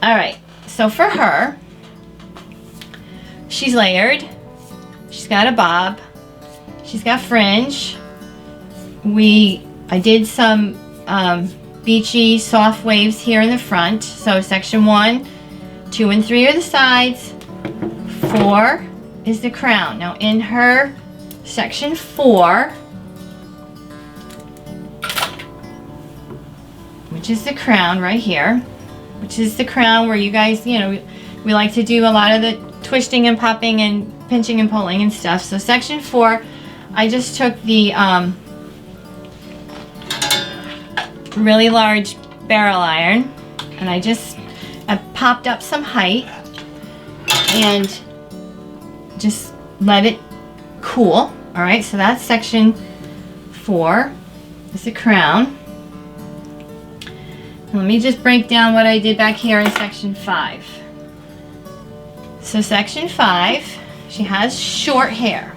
All right, so for her, she's layered. She's got a bob. She's got fringe. I did some beachy soft waves here in the front. So section 1, 2, and 3 are the sides. 4 is the crown. Now in her section 4, which is the crown right here, which is the crown where you guys, you know, we like to do a lot of the twisting and popping and pinching and pulling and stuff. So section 4, I just took the really large barrel iron and I popped up some height and just let it cool. All right, so that's section 4. It's the crown. Let me just break down what I did back here in section 5. So section 5, she has short hair.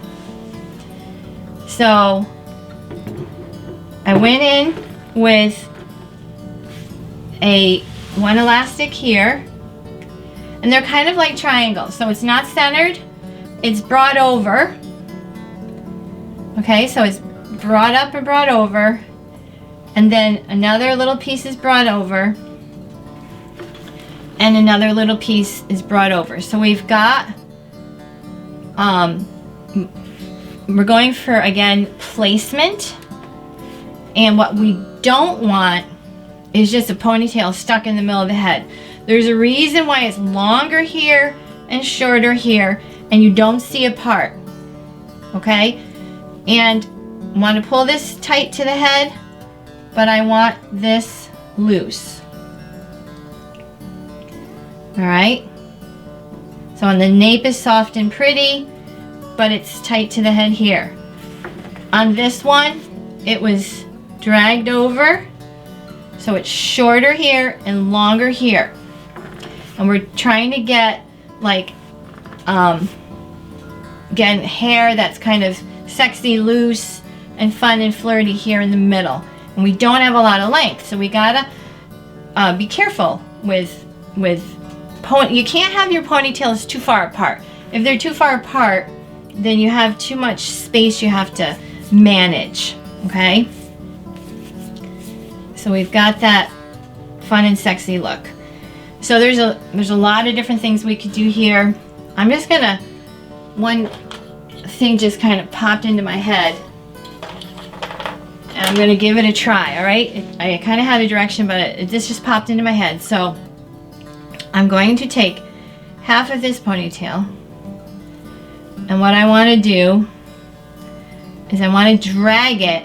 So I went in with one elastic here, and they're kind of like triangles. So it's not centered, it's brought over. Okay, so it's brought up and brought over, and then another little piece is brought over, and another little piece is brought over. So we've got, we're going for, again, placement. And what we don't want is just a ponytail stuck in the middle of the head. There's a reason why it's longer here and shorter here, and you don't see a part. Okay? And I want to pull this tight to the head, but I want this loose. Alright? So on the nape is soft and pretty, but it's tight to the head here. On this one, it was dragged over, so it's shorter here and longer here. And we're trying to get like, again, hair that's kind of sexy, loose, and fun and flirty here in the middle. And we don't have a lot of length, so we gotta be careful with you can't have your ponytails too far apart. If they're too far apart, then you have too much space you have to manage, okay? So we've got that fun and sexy look. So there's a lot of different things we could do here. I'm just gonna, one thing just kind of popped into my head, and I'm gonna give it a try, all right? I kind of had a direction, but this just popped into my head. So I'm going to take half of this ponytail, and what I want to do is I want to drag it.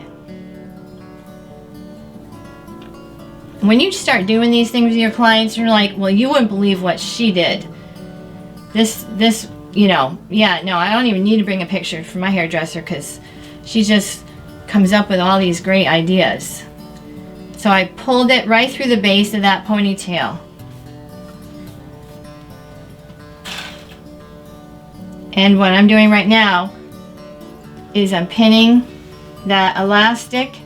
When you start doing these things with your clients, you're like, well, you wouldn't believe what she did. This, you know, yeah, no, I don't even need to bring a picture for my hairdresser because she just comes up with all these great ideas. So I pulled it right through the base of that ponytail. And what I'm doing right now is I'm pinning that elastic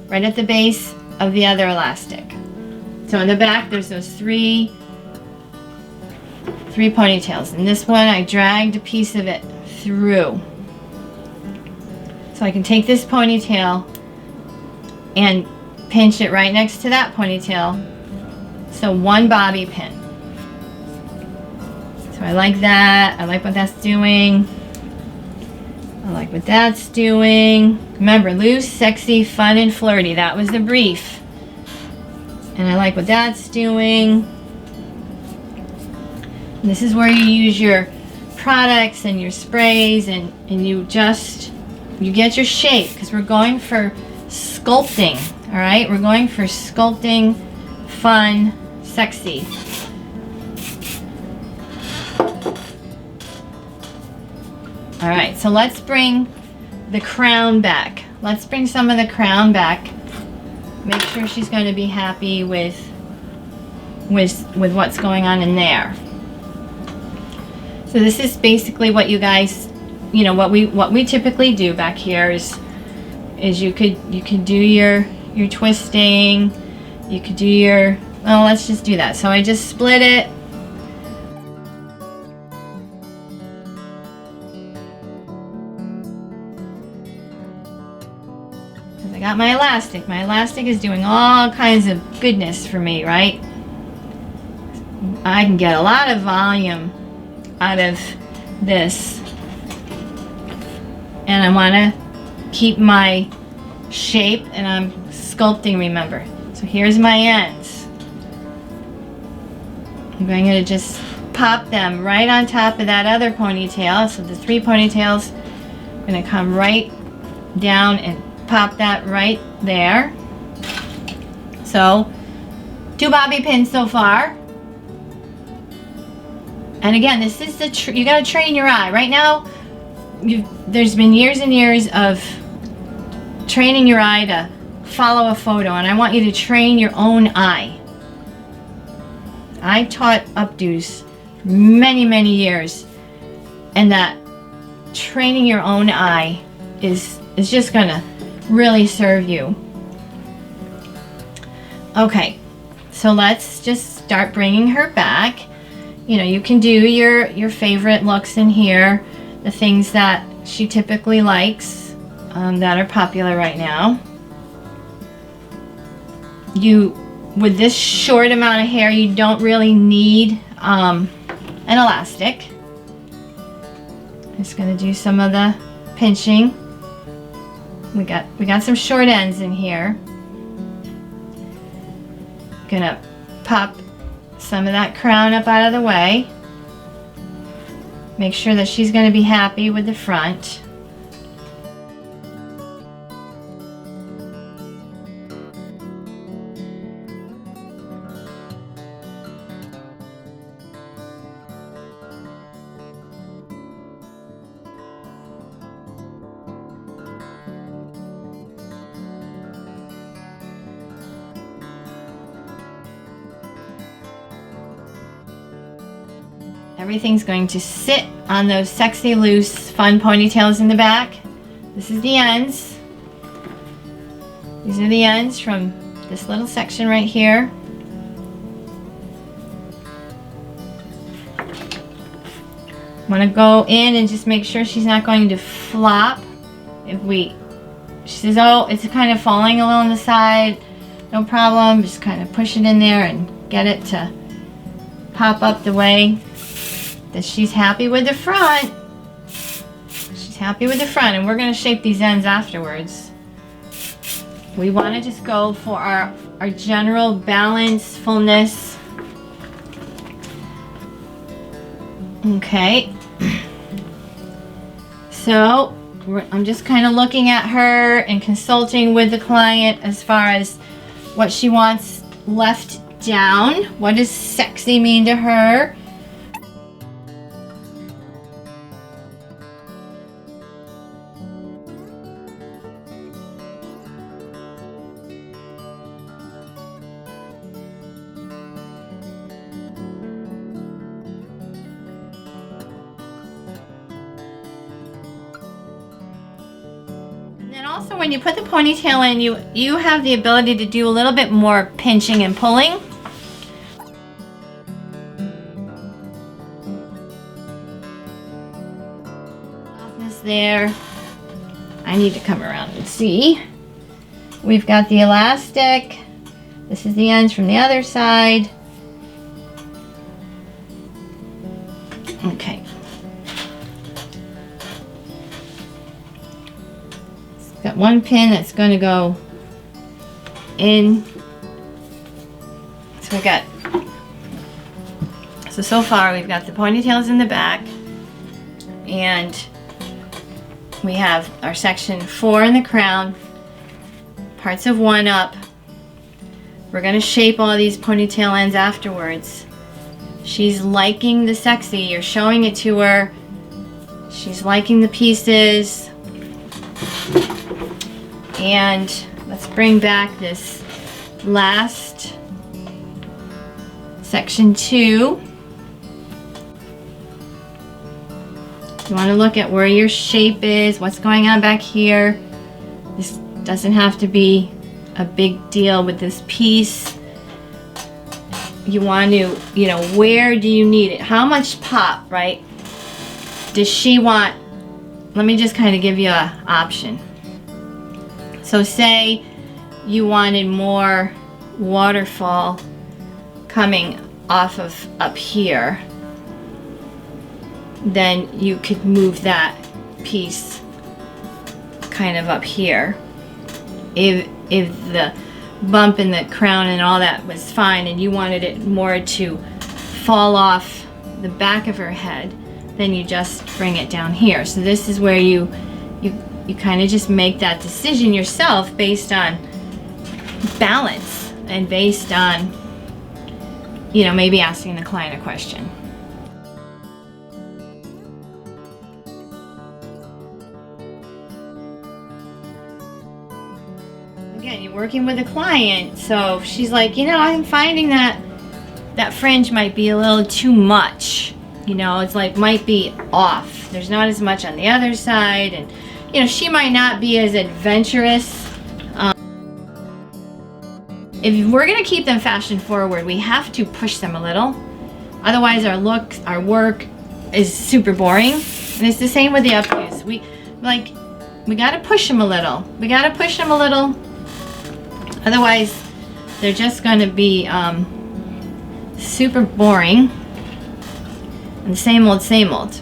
right at the base of the other elastic. So in the back there's those three ponytails, and this one I dragged a piece of it through. So I can take this ponytail and pinch it right next to that ponytail. So one bobby pin. So I like that. I like what that's doing. I like what that's doing. Remember, loose, sexy, fun, and flirty. That was the brief. And I like what that's doing. And this is where you use your products and your sprays, and you get your shape, because we're going for sculpting. All right, we're going for sculpting, fun, sexy. All right, so let's bring the crown back. Let's bring some of the crown back. Make sure she's going to be happy with what's going on in there. So this is basically what you guys, you know, what we typically do back here is you could do your twisting, you could do your Well, let's just do that. So I just split it. Because I got my elastic. My elastic is doing all kinds of goodness for me, right? I can get a lot of volume out of this. And I want to keep my shape, and I'm sculpting, remember. So here's my ends. I'm going to just pop them right on top of that other ponytail. So the 3 ponytails, I'm going to come right down and pop that right there. So 2 bobby pins so far. And again, this is you got to train your eye. Right now, there's been years and years of training your eye to follow a photo, and I want you to train your own eye. I taught updos many, many years, and that training your own eye is just gonna really serve you. Okay, so let's just start bringing her back. You know, you can do your favorite looks in here, the things that she typically likes, that are popular right now. With this short amount of hair, you don't really need an elastic. Just gonna do some of the pinching. We got some short ends in here. Gonna pop some of that crown up out of the way. Make sure that she's going to be happy with the front. Everything's going to sit on those sexy, loose, fun ponytails in the back. This is the ends. These are the ends from this little section right here. I'm going to go in and just make sure she's not going to flop. She says, oh, it's kind of falling a little on the side. No problem. Just kind of push it in there and get it to pop up the way that she's happy with the front. She's happy with the front, and we're going to shape these ends afterwards. We want to just go for our general balance, fullness. Okay. So I'm just kind of looking at her and consulting with the client as far as what she wants left down. What does sexy mean to her? And also, when you put the ponytail in, you have the ability to do a little bit more pinching and pulling. Softness there. I need to come around and see. We've got the elastic. This is the ends from the other side. Okay. Got one pin that's going to go in. So far we've got the ponytails in the back, and we have our section 4 in the crown, parts of 1 up. We're going to shape all these ponytail ends afterwards. She's liking the sexy. You're showing it to her. She's liking the pieces. And let's bring back this last section 2. You want to look at where your shape is, what's going on back here. This doesn't have to be a big deal with this piece. you want to, you know, where do you need it? How much pop, right? Does she want, let me just kind of give you an option. So say you wanted more waterfall coming off of up here, then you could move that piece kind of up here. If the bump in the crown and all that was fine and you wanted it more to fall off the back of her head, then you just bring it down here. So this is where you kind of just make that decision yourself based on balance and based on, you know, maybe asking the client a question. Again, you're working with a client, so she's like, you know, I'm finding that fringe might be a little too much. You know, it's like might be off. There's not as much on the other side, and you know, she might not be as adventurous. If we're gonna keep them fashion forward, we have to push them a little. Otherwise, our work is super boring. And it's the same with the updos. We gotta push them a little. We gotta push them a little. Otherwise, they're just gonna be super boring and same old, same old.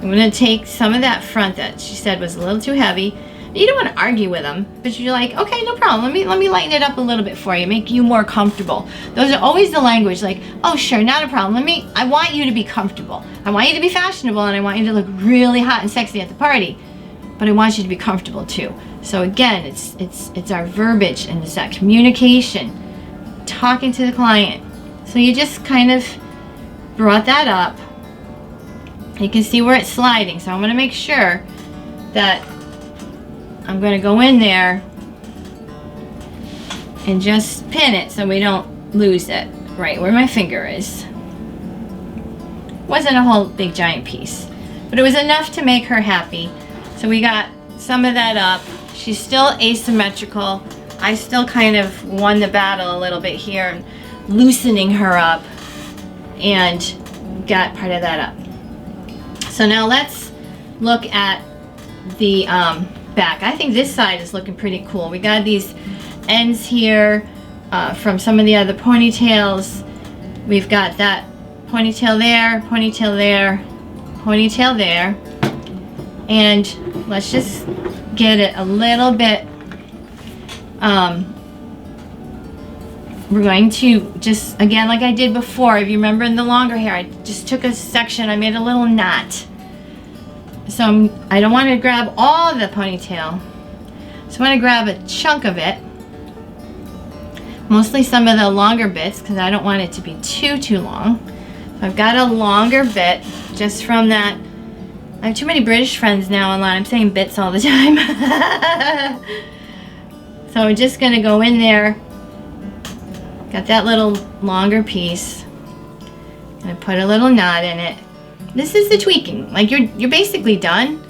I'm gonna take some of that front that she said was a little too heavy. You don't want to argue with them, but you're like, okay, no problem. Let me lighten it up a little bit for you, make you more comfortable. Those are always the language, like, oh sure, not a problem. I want you to be comfortable. I want you to be fashionable, and I want you to look really hot and sexy at the party, but I want you to be comfortable too. So again, it's our verbiage and it's that communication, talking to the client. So you just kind of brought that up. You can see where it's sliding, so I'm going to make sure that I'm going to go in there and just pin it so we don't lose it right where my finger is. Wasn't a whole big giant piece, but it was enough to make her happy. So we got some of that up. She's still asymmetrical. I still kind of won the battle a little bit here, loosening her up, and got part of that up. So now let's look at the back. I think this side is looking pretty cool. We got these ends here from some of the other ponytails. We've got that ponytail there, ponytail there, ponytail there. And let's just get it a little bit, we're going to just, again, like I did before, if you remember in the longer hair, I just took a section, I made a little knot. So I don't want to grab all the ponytail. So I'm going to grab a chunk of it. Mostly some of the longer bits because I don't want it to be too long. So I've got a longer bit just from that. I have too many British friends now online. I'm saying bits all the time. So I'm just going to go in there. Got that little longer piece. Gonna put a little knot in it. This is the tweaking. Like you're basically done.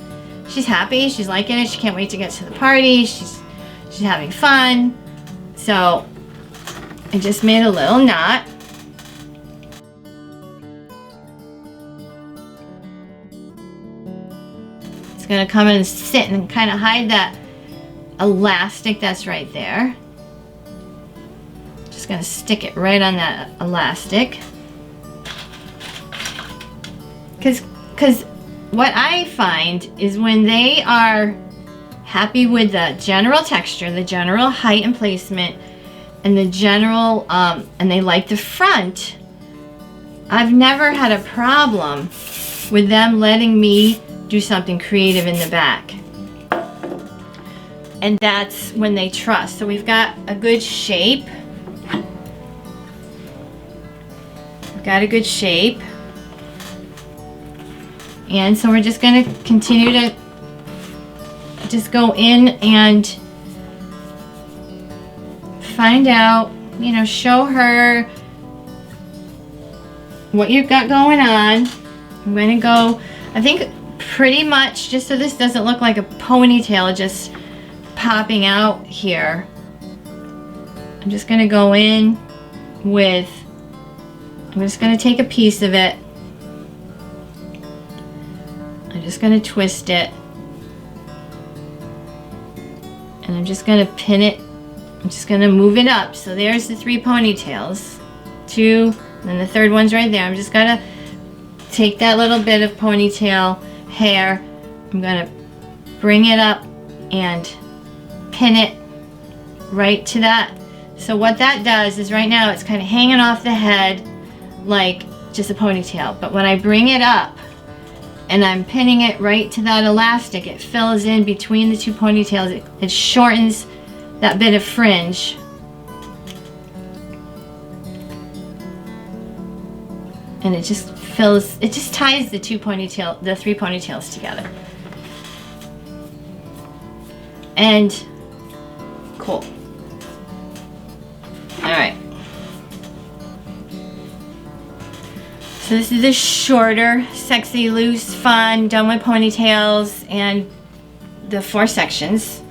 She's happy. She's liking it. She can't wait to get to the party. She's having fun. So I just made a little knot. It's gonna come and sit and kind of hide that elastic that's right there. Just gonna stick it right on that elastic. Because what I find is when they are happy with the general texture, the general height and placement, and the general, and they like the front, I've never had a problem with them letting me do something creative in the back. And that's when they trust. So we've got a good shape. We've got a good shape. And so we're just going to continue to just go in and find out, you know, show her what you've got going on. I'm going to go, I think pretty much, just so this doesn't look like a ponytail just popping out here, I'm just going to go in with I'm just going to take a piece of it. I'm just going to twist it. And I'm just going to pin it. I'm just going to move it up. So there's the 3 ponytails. 2, and then the third one's right there. I'm just going to take that little bit of ponytail hair. I'm going to bring it up and pin it right to that. So what that does is right now it's kind of hanging off the head like just a ponytail. But when I bring it up and I'm pinning it right to that elastic, it fills in between the 2 ponytails. It shortens that bit of fringe. And it just ties the 3 ponytails together. And cool. Alright. So this is the shorter, sexy, loose, fun, done with ponytails and the 4 sections.